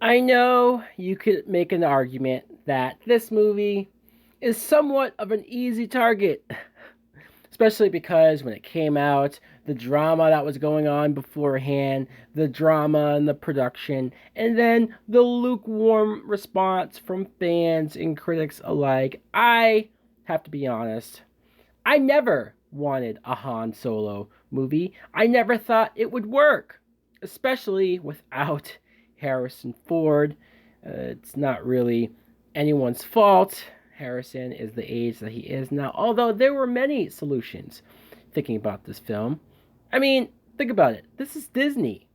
I know you could make an argument that this movie is somewhat of an easy target, especially because when it came out, the drama that was going on beforehand, the drama and the production, and then the lukewarm response from fans and critics alike. I have to be honest, I never wanted a Han Solo movie. I never thought it would work, especially without Harrison Ford. It's not really anyone's fault. Harrison is the age that he is now, although there were many solutions thinking about this film. I mean, think about it. This is Disney.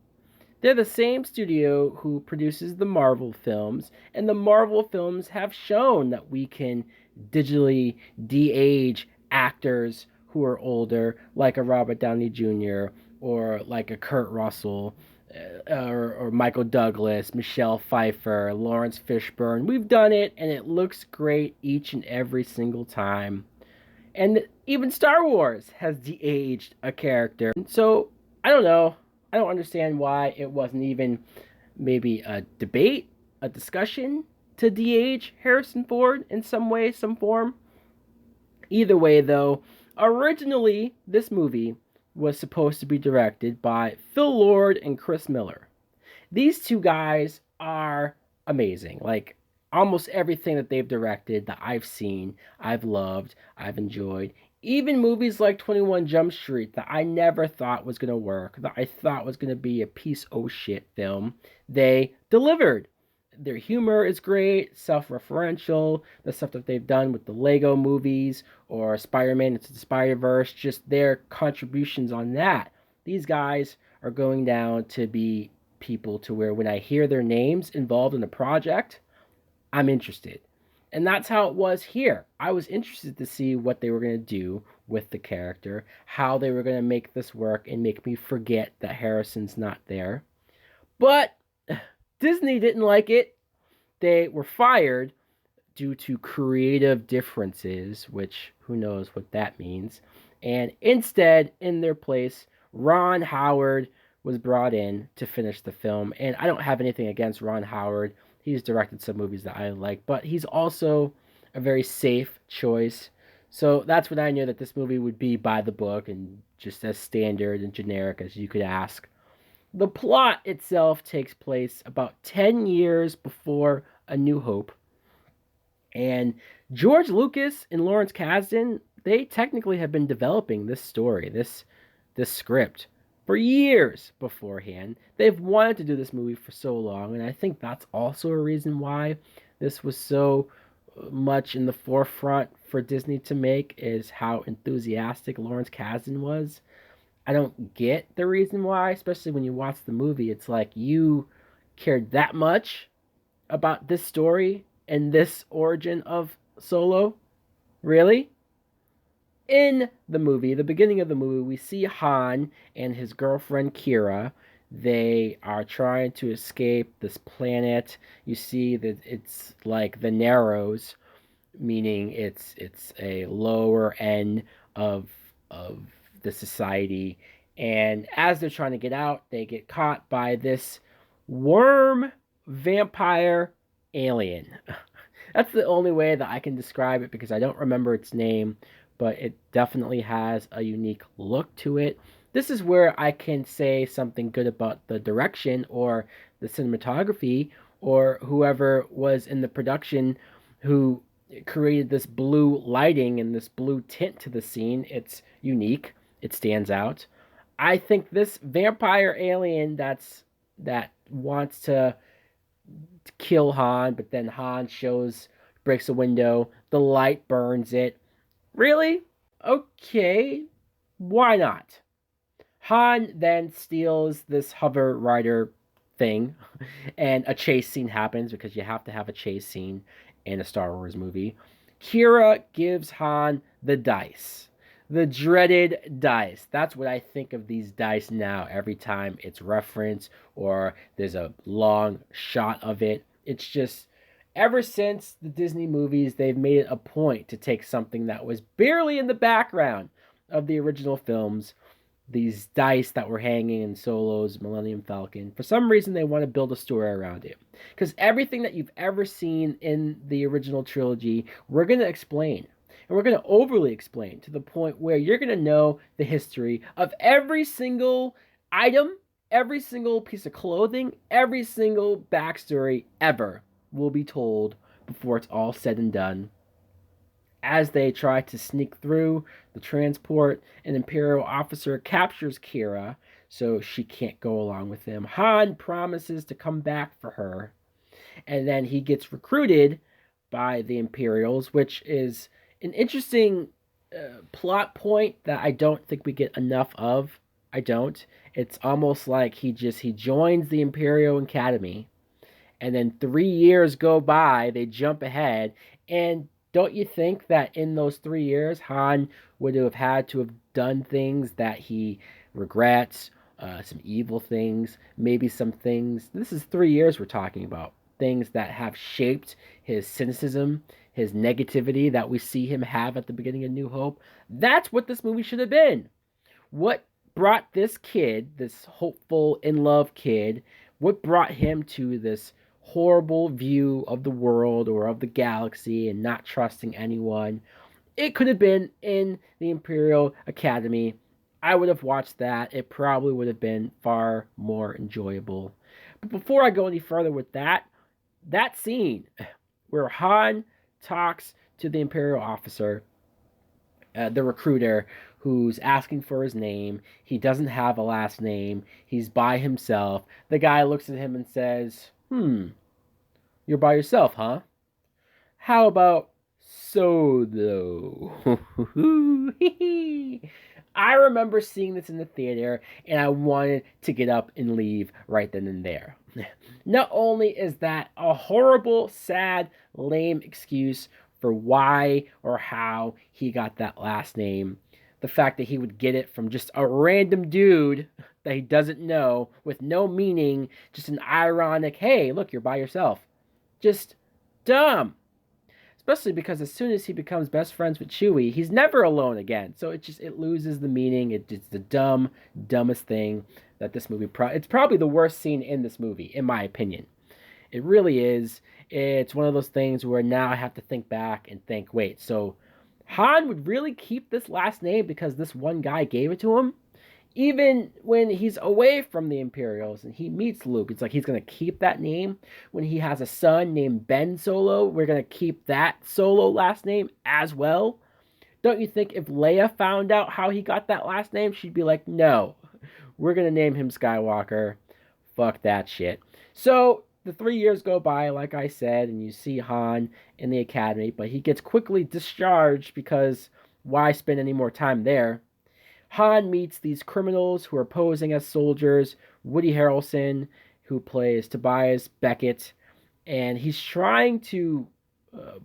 They're the same studio who produces the Marvel films, and the Marvel films have shown that we can digitally de age actors who are older, like a Robert Downey Jr. or like a Kurt Russell. Or Michael Douglas, Michelle Pfeiffer, Lawrence Fishburne. We've done it, and it looks great each and every single time. And even Star Wars has de-aged a character. So I don't know. I don't understand why it wasn't even maybe a debate, a discussion to de-age Harrison Ford in some way, some form. Either way, though, originally this movie was supposed to be directed by Phil Lord and Chris Miller. These two guys are amazing. Like almost everything that they've directed that I've seen, I've loved, I've enjoyed. Even movies like 21 Jump Street that I never thought was going to work, that I thought was going to be a piece of shit film, they delivered. Their humor is great, self-referential, the stuff that they've done with the Lego movies or Spider-Man Into the Spider-Verse, just their contributions on that. These guys are going down to be people to where when I hear their names involved in a project, I'm interested. And that's how it was here. I was interested to see what they were going to do with the character, how they were going to make this work and make me forget that Harrison's not there. But Disney didn't like it. They were fired due to creative differences, which who knows what that means. And instead, in their place, Ron Howard was brought in to finish the film. And I don't have anything against Ron Howard. He's directed some movies that I like, but he's also a very safe choice. So that's when I knew that this movie would be by the book and just as standard and generic as you could ask. The plot itself takes place about 10 years before A New Hope. And George Lucas and Lawrence Kasdan, they technically have been developing this story, this script for years beforehand. They've wanted to do this movie for so long, and I think that's also a reason why this was so much in the forefront for Disney to make is how enthusiastic Lawrence Kasdan was. I don't get the reason why, especially when you watch the movie. It's like you cared that much about this story and this origin of Solo. Really? In the movie, the beginning of the movie, we see Han and his girlfriend Kira. They are trying to escape this planet. You see that it's like the Narrows, meaning it's a lower end of the society. And as they're trying to get out, they get caught by this worm vampire alien. That's the only way that I can describe it because I don't remember its name, but it definitely has a unique look to it. This is where I can say something good about the direction or the cinematography or whoever was in the production who created this blue lighting and this blue tint to the scene. It's unique. It stands out. I think this vampire alien that wants to kill Han, but then Han breaks a window, the light burns it. Really? Okay, why not? Han then steals this hover rider thing, and a chase scene happens because you have to have a chase scene in a Star Wars movie. Kira gives Han the dice. The dreaded dice. That's what I think of these dice now every time it's referenced or there's a long shot of it. It's just, ever since the Disney movies, they've made it a point to take something that was barely in the background of the original films these dice that were hanging in Solo's Millennium Falcon. For some reason, they want to build a story around it. Because everything that you've ever seen in the original trilogy, we're going to explain. And we're going to overly explain to the point where you're going to know the history of every single item, every single piece of clothing, every single backstory ever will be told before it's all said and done. As they try to sneak through the transport, an Imperial officer captures Kira, so she can't go along with him. Han promises to come back for her, and then he gets recruited by the Imperials, which is an interesting plot point that I don't think we get enough of. I don't. It's almost like he joins the Imperial Academy, and then 3 years go by, they jump ahead, and don't you think that in those 3 years, Han would have had to have done things that he regrets, some evil things, maybe some things? This is 3 years we're talking about. Things that have shaped his cynicism, his negativity that we see him have at the beginning of New Hope. That's what this movie should have been. What brought this kid, this hopeful, in love kid, what brought him to this horrible view of the world or of the galaxy and not trusting anyone? It could have been in the Imperial Academy. I would have watched that. It probably would have been far more enjoyable. But before I go any further with that scene where Han talks to the Imperial officer, the recruiter, who's asking for his name. He doesn't have a last name. He's by himself. The guy looks at him and says, you're by yourself, huh? How about Solo? I remember seeing this in the theater, and I wanted to get up and leave right then and there. Not only is that a horrible, sad, lame excuse for why or how he got that last name, the fact that he would get it from just a random dude that he doesn't know with no meaning, just an ironic, hey, look, you're by yourself. Just dumb. Especially because as soon as he becomes best friends with Chewie, he's never alone again. So it loses the meaning. It's the dumbest thing that this movie. It's probably the worst scene in this movie, in my opinion. It really is. It's one of those things where now I have to think back and think, wait, so Han would really keep this last name because this one guy gave it to him? Even when he's away from the Imperials and he meets Luke, it's like he's going to keep that name. When he has a son named Ben Solo, we're going to keep that Solo last name as well. Don't you think if Leia found out how he got that last name, she'd be like, no, we're going to name him Skywalker. Fuck that shit. So the 3 years go by, like I said, and you see Han in the academy, but he gets quickly discharged because why spend any more time there? Han meets these criminals who are posing as soldiers. Woody Harrelson, who plays Tobias Beckett, and he's trying to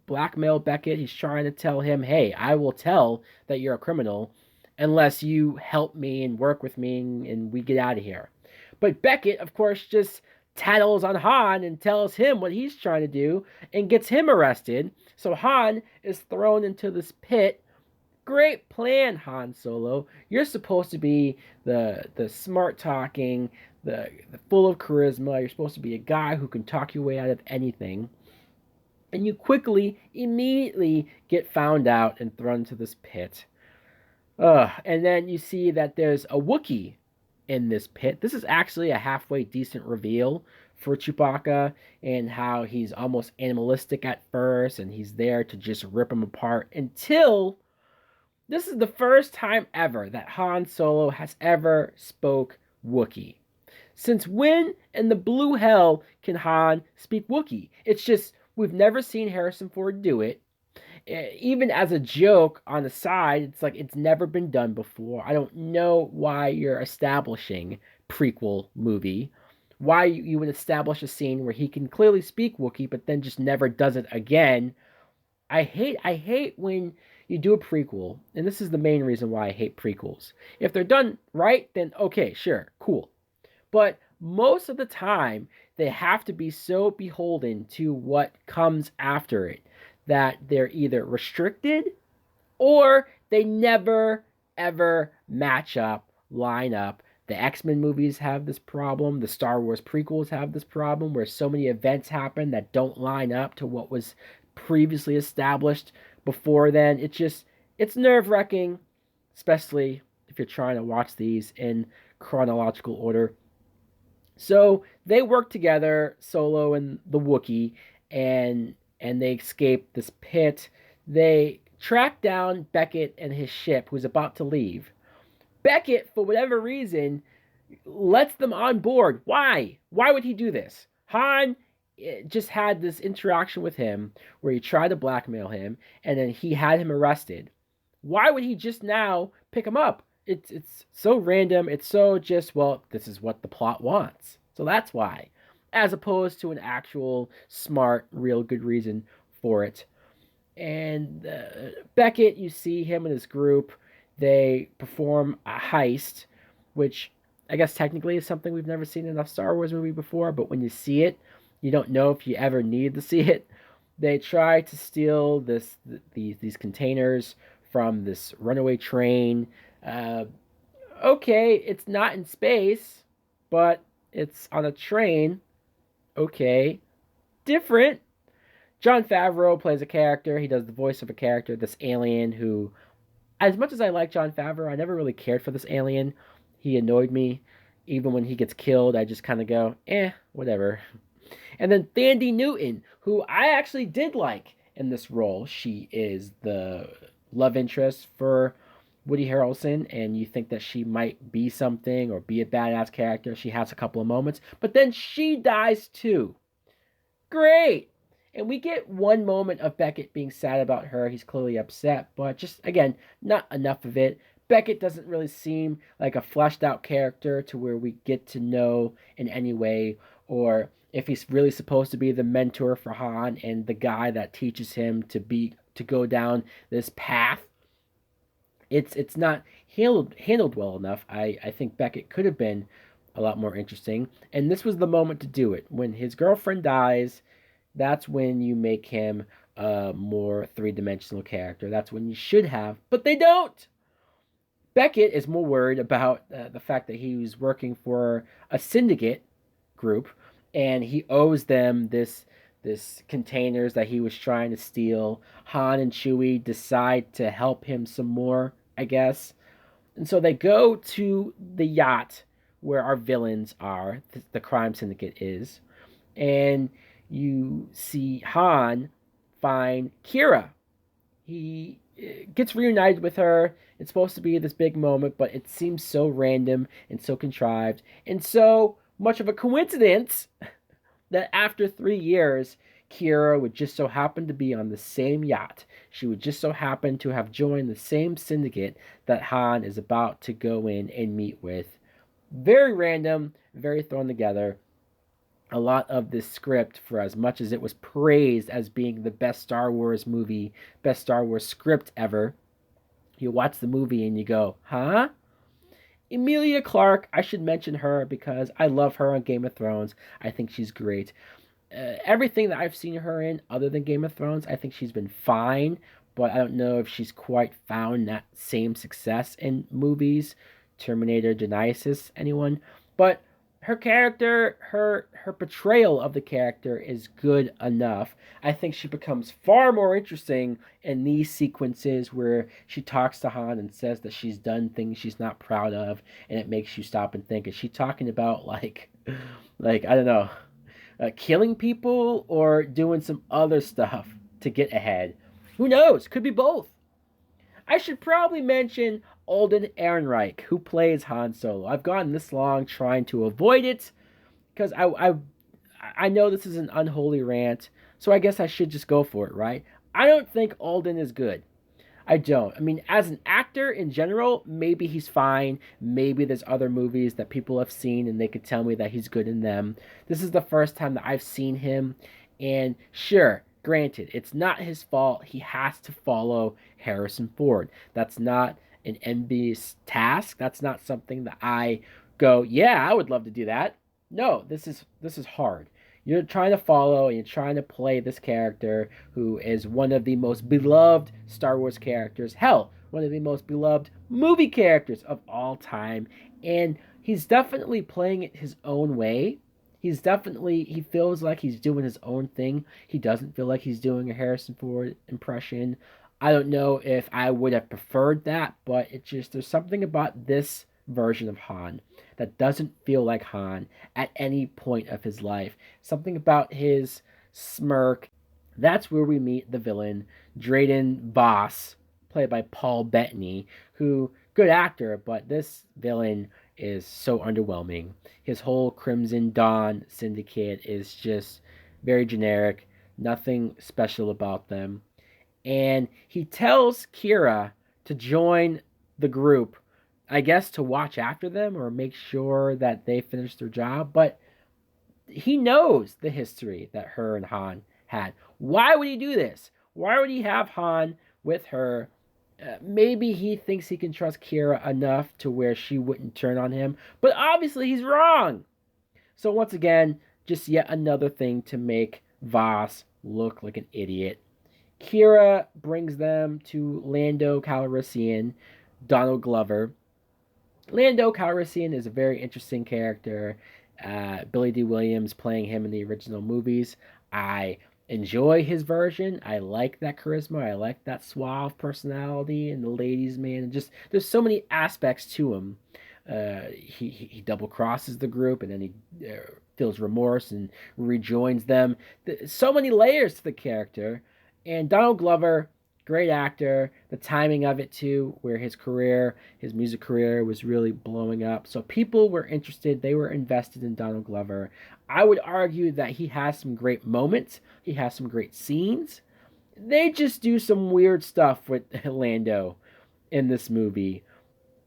blackmail Beckett. He's trying to tell him, hey, I will tell that you're a criminal unless you help me and work with me and we get out of here. But Beckett, of course, just tattles on Han and tells him what he's trying to do and gets him arrested. So Han is thrown into this pit. Great plan, Han Solo. You're supposed to be the smart talking, the full of charisma. You're supposed to be a guy who can talk your way out of anything. And you immediately get found out and thrown into this pit. And then you see that there's a Wookiee in this pit. This is actually a halfway decent reveal for Chewbacca and how he's almost animalistic at first and he's there to just rip him apart until this is the first time ever that Han Solo has ever spoke Wookiee. Since when in the blue hell can Han speak Wookiee? It's just, we've never seen Harrison Ford do it. Even as a joke on the side, it's like it's never been done before. I don't know why you're establishing prequel movie. Why you would establish a scene where he can clearly speak Wookiee, but then just never does it again. I hate when you do a prequel, and this is the main reason why I hate prequels. If they're done right, then okay, sure, cool. But most of the time, they have to be so beholden to what comes after it that they're either restricted or they never, ever match up line up. The X-Men movies have this problem. The Star Wars prequels have this problem where so many events happen that don't line up to what was previously established before then. It's nerve-wracking, especially if you're trying to watch these in chronological order. So they work together, Solo and the Wookiee, and they escape this pit. They track down Beckett and his ship, who's about to leave. Beckett, for whatever reason, lets them on board. Why? Why would he do this? Han just had this interaction with him where he tried to blackmail him, and then he had him arrested. Why would he just now pick him up? It's so random. It's so just, well, this is what the plot wants. So that's why. As opposed to an actual smart, real good reason for it. And Beckett, you see him and his group. They perform a heist, which I guess technically is something we've never seen in a Star Wars movie before, but when you see it, you don't know if you ever need to see it. They try to steal these containers from this runaway train. Okay, it's not in space, but it's on a train. Okay, different. Jon Favreau plays a character. He does the voice of a character, this alien who, as much as I like Jon Favreau, I never really cared for this alien. He annoyed me. Even when he gets killed, I just kind of go, whatever. And then Thandie Newton, who I actually did like in this role. She is the love interest for Woody Harrelson, and you think that she might be something or be a badass character. She has a couple of moments, but then she dies too. Great! And we get one moment of Beckett being sad about her. He's clearly upset, but just, again, not enough of it. Beckett doesn't really seem like a fleshed out character to where we get to know in any way, or if he's really supposed to be the mentor for Han and the guy that teaches him to go down this path. It's not handled well enough. I think Beckett could have been a lot more interesting, and this was the moment to do it. When his girlfriend dies, that's when you make him a more three-dimensional character. That's when you should have, but they don't. Beckett is more worried about the fact that he was working for a syndicate group, and he owes them this containers that he was trying to steal. Han and Chewie decide to help him some more, I guess. And so they go to the yacht where our villains are, the crime syndicate is, and you see Han find Kira. He gets reunited with her. It's supposed to be this big moment, but it seems so random and so contrived and so much of a coincidence that after 3 years, Kira would just so happen to be on the same yacht. She would just so happen to have joined the same syndicate that Han is about to go in and meet with. Very random, very thrown together. A lot of this script, for as much as it was praised as being the best Star Wars movie, best Star Wars script ever, you watch the movie and you go, huh? Emilia Clarke, I should mention her because I love her on Game of Thrones. I think she's great. Everything that I've seen her in other than Game of Thrones, I think she's been fine, but I don't know if she's quite found that same success in movies. Terminator, Genisys, anyone? But her character, her portrayal of the character is good enough. I think she becomes far more interesting in these sequences where she talks to Han and says that she's done things she's not proud of, and it makes you stop and think, is she talking about like I don't know, killing people or doing some other stuff to get ahead? Who knows? Could be both. I should probably mention Alden Ehrenreich, who plays Han Solo. I've gone this long trying to avoid it because I know this is an unholy rant, so I guess I should just go for it, right? I don't think Alden is good. I don't. I mean, as an actor in general, maybe he's fine. Maybe there's other movies that people have seen and they could tell me that he's good in them. This is the first time that I've seen him, and sure, granted, it's not his fault. He has to follow Harrison Ford. That's not an envious task. That's not something that I go, yeah, I would love to do that. No, this is hard. You're trying to follow and you're trying to play this character who is one of the most beloved Star Wars characters. Hell, one of the most beloved movie characters of all time. And he's definitely playing it his own way. He feels like he's doing his own thing. He doesn't feel like he's doing a Harrison Ford impression. I don't know if I would have preferred that, but there's something about this version of Han that doesn't feel like Han at any point of his life. Something about his smirk. That's where we meet the villain, Drayden Voss, played by Paul Bettany, who, good actor, but this villain is so underwhelming. His whole Crimson Dawn syndicate is just very generic, nothing special about them. And he tells Kira to join the group, I guess to watch after them or make sure that they finish their job, but he knows the history that her and Han had. Why would he do this? Why would he have Han with her? Maybe he thinks he can trust Kira enough to where she wouldn't turn on him, but obviously he's wrong. So once again, just yet another thing to make Voss look like an idiot. Kira brings them to Lando Calrissian, Donald Glover. Lando Calrissian is a very interesting character. Billy D. Williams playing him in the original movies. I enjoy his version. I like that charisma. I like that suave personality and the ladies' man. And just there's so many aspects to him. He double crosses the group and then he feels remorse and rejoins them. So many layers to the character. And Donald Glover, great actor. The timing of it too, where his music career was really blowing up. So people were interested. They were invested in Donald Glover. I would argue that he has some great moments. He has some great scenes. They just do some weird stuff with Lando in this movie.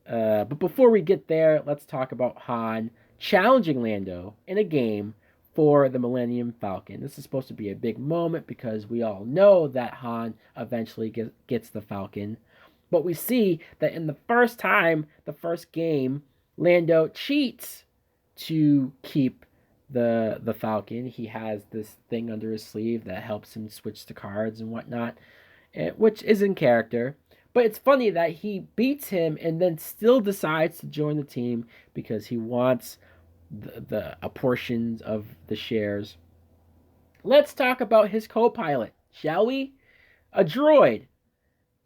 But before we get there, let's talk about Han challenging Lando in a game for the Millennium Falcon. This is supposed to be a big moment because we all know that Han eventually gets the Falcon. But we see that in the first game, Lando cheats to keep the Falcon. He has this thing under his sleeve that helps him switch the cards and whatnot, which is in character. But it's funny that he beats him and then still decides to join the team because he wants the portions of the shares. Let's talk about his co-pilot, shall we? A droid,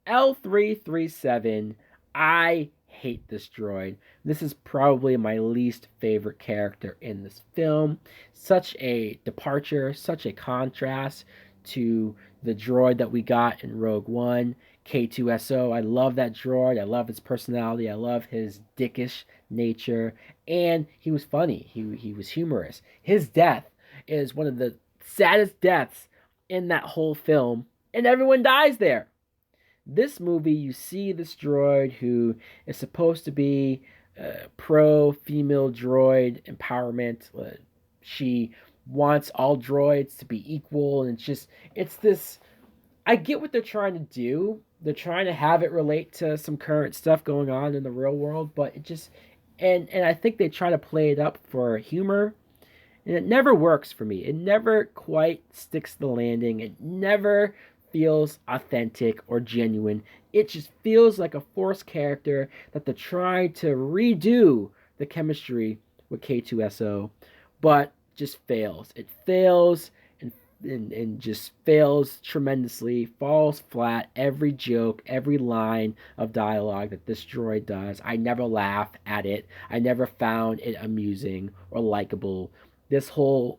L337. I hate this droid. This is probably my least favorite character in this film. Such a departure, such a contrast to the droid that we got in Rogue One, K2SO. I love that droid. I love his personality. I love his dickish nature. And he was funny. He was humorous. His death is one of the saddest deaths in that whole film. And everyone dies there. This movie, you see this droid who is supposed to be pro-female droid empowerment. She wants all droids to be equal. And it's this... I get what they're trying to do. They're trying to have it relate to some current stuff going on in the real world, but it just... And I think they try to play it up for humor, and it never works for me. It never quite sticks the landing. It never feels authentic or genuine. It just feels like a forced character that they're trying to redo the chemistry with K2SO, but just fails. It fails and just fails tremendously, falls flat. Every joke, every line of dialogue that this droid does, I never laugh at it. I never found it amusing or likable. This whole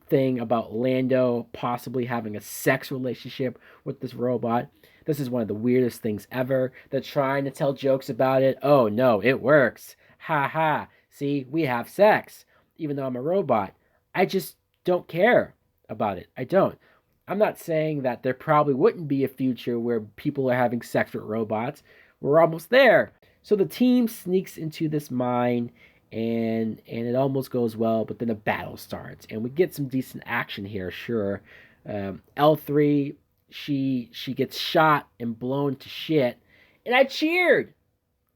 thing about Lando possibly having a sex relationship with this robot, this is one of the weirdest things ever. They're trying to tell jokes about it. Oh no, it works. Ha ha. See, we have sex, even though I'm a robot. I just don't care about it. I don't. I'm not saying that there probably wouldn't be a future where people are having sex with robots. We're almost there. So the team sneaks into this mine and it almost goes well, but then a battle starts and we get some decent action here, sure. L3, she gets shot and blown to shit, and I cheered.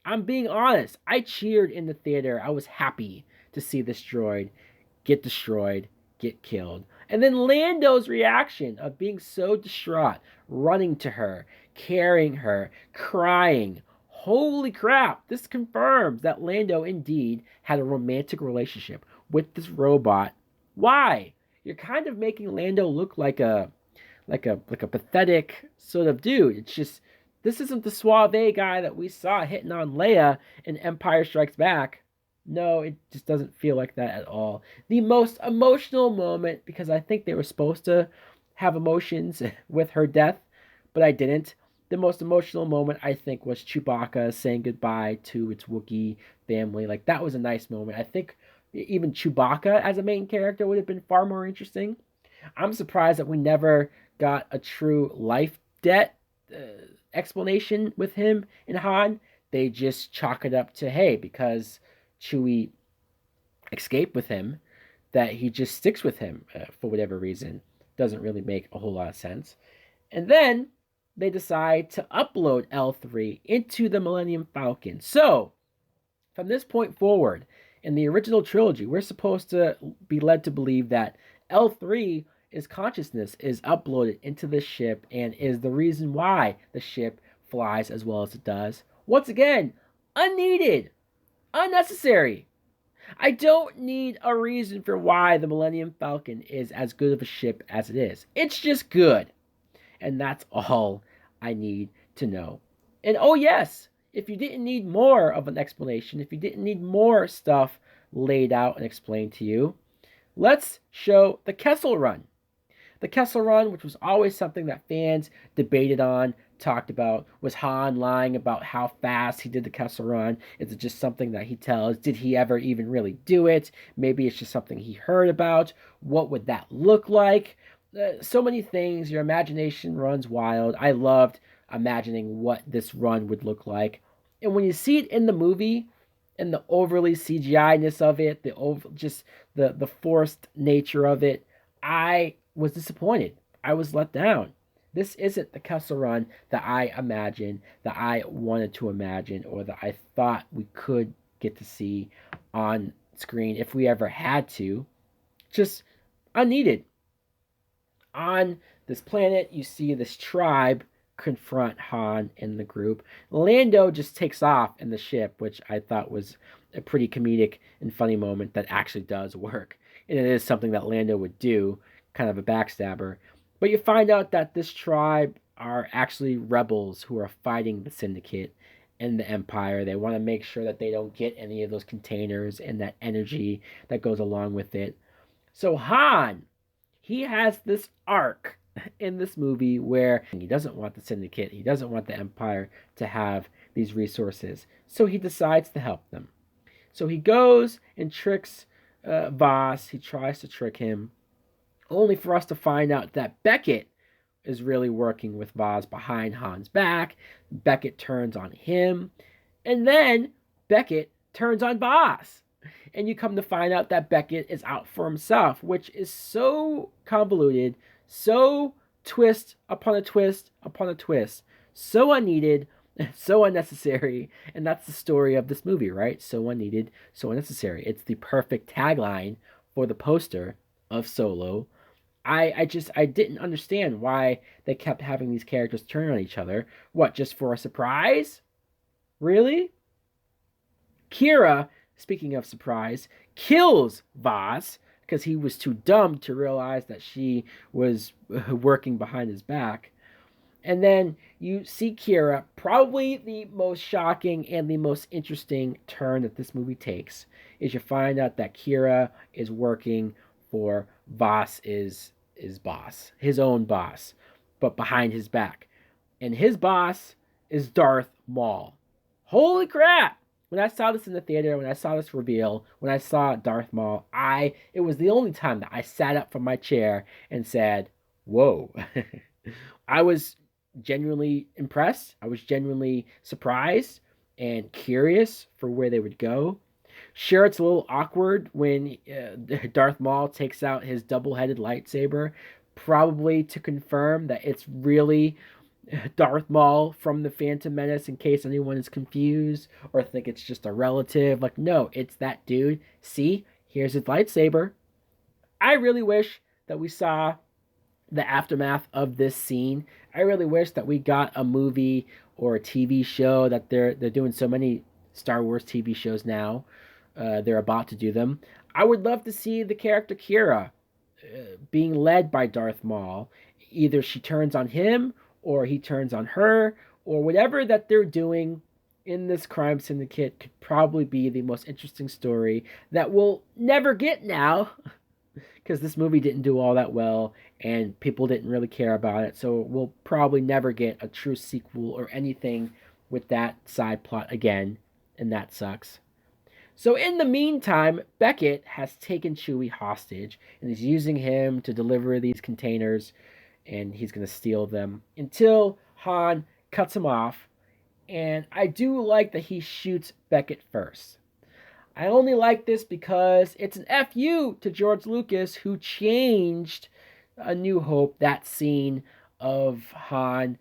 I'm being honest. I cheered in the theater. I was happy to see this droid get destroyed, get killed. And then Lando's reaction of being so distraught, running to her, carrying her, crying. Holy crap, this confirms that Lando indeed had a romantic relationship with this robot. Why? You're kind of making Lando look like a pathetic sort of dude. It's just this isn't the suave guy that we saw hitting on Leia in Empire Strikes Back. No, it just doesn't feel like that at all. The most emotional moment, because I think they were supposed to have emotions with her death, but I didn't. The most emotional moment, I think, was Chewbacca saying goodbye to its Wookiee family. Like, that was a nice moment. I think even Chewbacca as a main character would have been far more interesting. I'm surprised that we never got a true life debt explanation with him and Han. They just chalk it up to, hey, because Chewie escaped with him, that he just sticks with him for whatever reason. Doesn't really make a whole lot of sense. And then they decide to upload L3 into the Millennium Falcon. So, from this point forward, in the original trilogy, we're supposed to be led to believe that L3 is consciousness is uploaded into the ship and is the reason why the ship flies as well as it does. Once again, unneeded, unnecessary. I don't need a reason for why the Millennium Falcon is as good of a ship as it is. It's just good. And that's all I need to know. And oh yes, if you didn't need more of an explanation, if you didn't need more stuff laid out and explained to you, let's show the Kessel Run. The Kessel Run, which was always something that fans debated on, talked about, was Han lying about how fast he did the Kessel Run? Is it just something that he tells? Did he ever even really do it? Maybe it's just something he heard about. What would that look like? So many things. Your imagination runs wild. I loved imagining what this run would look like. And when you see it in the movie, and the overly CGI-ness of it, the forced nature of it, I was disappointed. I was let down. This isn't the Kessel Run that I imagined, that I wanted to imagine, or that I thought we could get to see on screen if we ever had to. Just unneeded. On this planet, you see this tribe confront Han and the group. Lando just takes off in the ship, which I thought was a pretty comedic and funny moment that actually does work. And it is something that Lando would do, kind of a backstabber. But you find out that this tribe are actually rebels who are fighting the Syndicate and the Empire. They want to make sure that they don't get any of those containers and that energy that goes along with it. So Han, he has this arc in this movie where he doesn't want the Syndicate, he doesn't want the Empire to have these resources. So he decides to help them. So he goes and tricks Voss. He tries to trick him, only for us to find out that Beckett is really working with Voss behind Han's back. Beckett turns on him, and then Beckett turns on Voss. And you come to find out that Beckett is out for himself, which is so convoluted, so twist upon a twist upon a twist, so unneeded, so unnecessary. And that's the story of this movie, right? So unneeded, so unnecessary. It's the perfect tagline for the poster of Solo. I didn't understand why they kept having these characters turn on each other. What, just for a surprise? Really? Kira, speaking of surprise, kills Voss because he was too dumb to realize that she was working behind his back. And then you see Kira, probably the most shocking and the most interesting turn that this movie takes, is you find out that Kira is working for Voss is boss, his own boss, but behind his back. And his boss is Darth Maul. Holy crap! When I saw this in the theater, when I saw this reveal, when I saw Darth Maul, it was the only time that I sat up from my chair and said, whoa. I was genuinely impressed. I was genuinely surprised and curious for where they would go. Sure, it's a little awkward when Darth Maul takes out his double-headed lightsaber, probably to confirm that it's really Darth Maul from the Phantom Menace, in case anyone is confused or think it's just a relative. Like, no, it's that dude. See, here's his lightsaber. I really wish that we saw the aftermath of this scene. I really wish that we got a movie or a TV show that they're doing so many Star Wars TV shows now. They're about to do them. I would love to see the character Kira being led by Darth Maul. Either she turns on him or he turns on her, or whatever that they're doing in this crime syndicate could probably be the most interesting story that we'll never get now because this movie didn't do all that well and people didn't really care about it. So we'll probably never get a true sequel or anything with that side plot again, and that sucks. So in the meantime, Beckett has taken Chewie hostage and is using him to deliver these containers, and he's going to steal them until Han cuts him off. And I do like that he shoots Beckett first. I only like this because it's an FU to George Lucas, who changed A New Hope, that scene of Han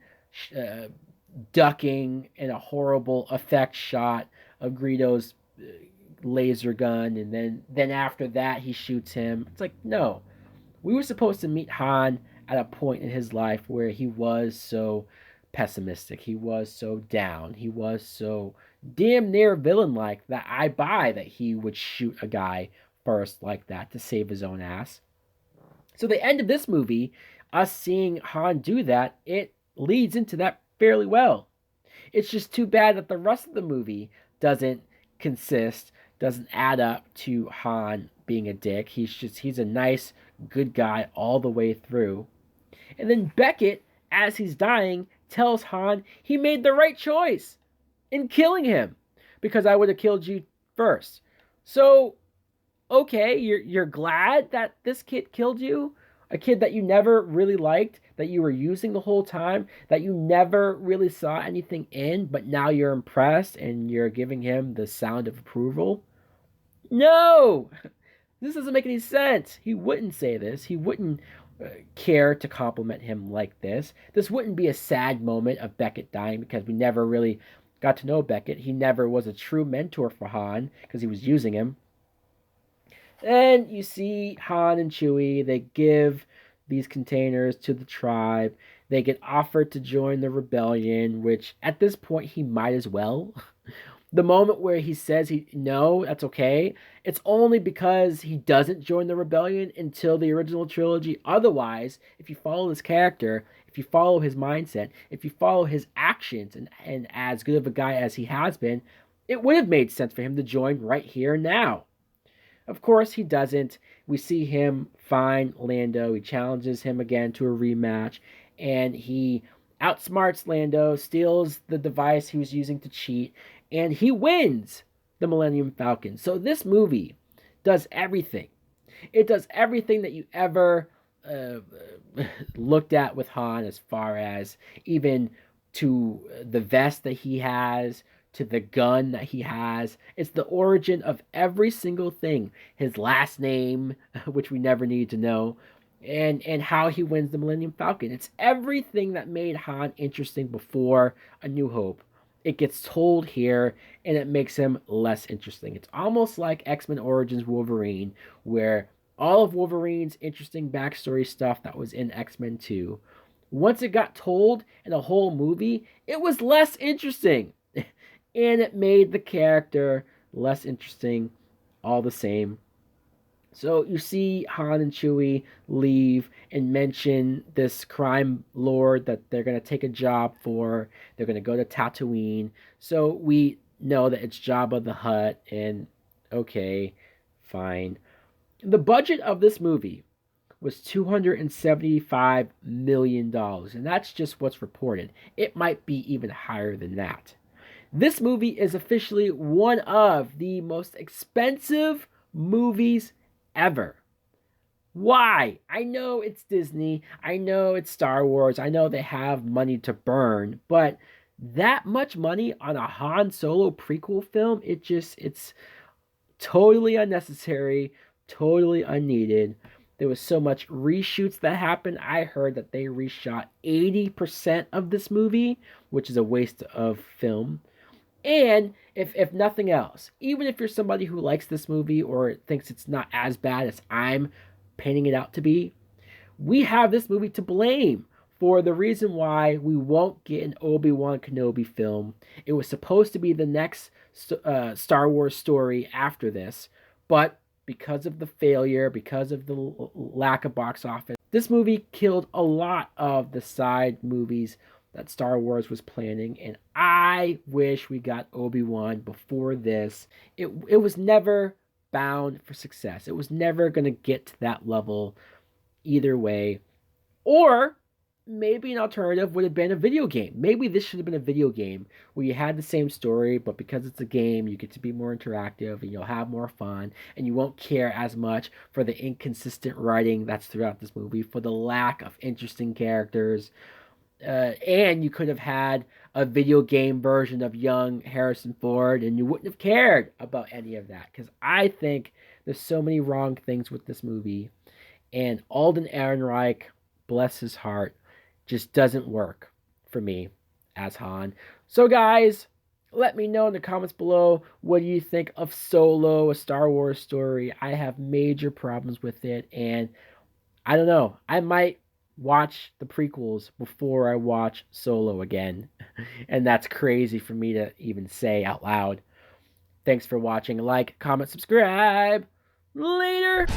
ducking in a horrible effect shot of Greedo's laser gun, and then after that he shoots him. It's like, no, we were supposed to meet Han at a point in his life where he was so pessimistic, he was so down, he was so damn near villain like that I buy that he would shoot a guy first like that to save his own ass. So the end of this movie, us seeing Han do that, it leads into that fairly well. It's just too bad that the rest of the movie doesn't add up to Han being a dick. He's a nice, good guy all the way through. And then Beckett, as he's dying, tells Han he made the right choice in killing him because I would have killed you first. So, okay, you're glad that this kid killed you? A kid that you never really liked, that you were using the whole time, that you never really saw anything in, but now you're impressed and you're giving him the sound of approval? No! This doesn't make any sense. He wouldn't say this. He wouldn't care to compliment him like this. This wouldn't be a sad moment of Beckett dying because we never really got to know Beckett. He never was a true mentor for Han because he was using him. Then you see Han and Chewie, they give these containers to the tribe. They get offered to join the rebellion, which at this point he might as well. The moment where he says no, that's okay, it's only because he doesn't join the rebellion until the original trilogy. Otherwise, if you follow this character, if you follow his mindset, if you follow his actions, and as good of a guy as he has been, it would have made sense for him to join right here and now. Of course, he doesn't. We see him find Lando. He challenges him again to a rematch, and he outsmarts Lando, steals the device he was using to cheat, and he wins the Millennium Falcon. So this movie does everything. It does everything that you ever looked at with Han, as far as even to the vest that he has, to the gun that he has. It's the origin of every single thing. His last name, which we never need to know, and how he wins the Millennium Falcon. It's everything that made Han interesting before A New Hope. It gets told here, and it makes him less interesting. It's almost like X-Men Origins Wolverine, where all of Wolverine's interesting backstory stuff that was in X-Men 2, once it got told in a whole movie, it was less interesting. And it made the character less interesting all the same. So you see Han and Chewie leave and mention this crime lord that they're going to take a job for. They're going to go to Tatooine. So we know that it's Jabba the Hutt, and okay, fine. The budget of this movie was $275 million, and that's just what's reported. It might be even higher than that. This movie is officially one of the most expensive movies ever. Why? I know it's Disney. I know it's Star Wars. I know they have money to burn, but that much money on a Han Solo prequel film, it's totally unnecessary, totally unneeded. There was so much reshoots that happened. I heard that they reshot 80% of this movie, which is a waste of film. And if nothing else, even if you're somebody who likes this movie or thinks it's not as bad as I'm painting it out to be, we have this movie to blame for the reason why we won't get an Obi-Wan Kenobi film. It was supposed to be the next Star Wars story after this, but because of the failure, because of the lack of box office, this movie killed a lot of the side movies that Star Wars was planning, and I wish we got Obi-Wan before this. It was never bound for success. It was never going to get to that level either way. Or maybe an alternative would have been a video game. Maybe this should have been a video game where you had the same story, but because it's a game, you get to be more interactive and you'll have more fun and you won't care as much for the inconsistent writing that's throughout this movie, for the lack of interesting characters. And you could have had a video game version of young Harrison Ford and you wouldn't have cared about any of that, because I think there's so many wrong things with this movie. And Alden Ehrenreich, bless his heart, just doesn't work for me as Han. So guys, let me know in the comments below, what do you think of Solo, a Star Wars story? I have major problems with it, and I don't know, I might watch the prequels before I watch Solo again. And that's crazy for me to even say out loud. Thanks for watching. Like, comment, subscribe. Later.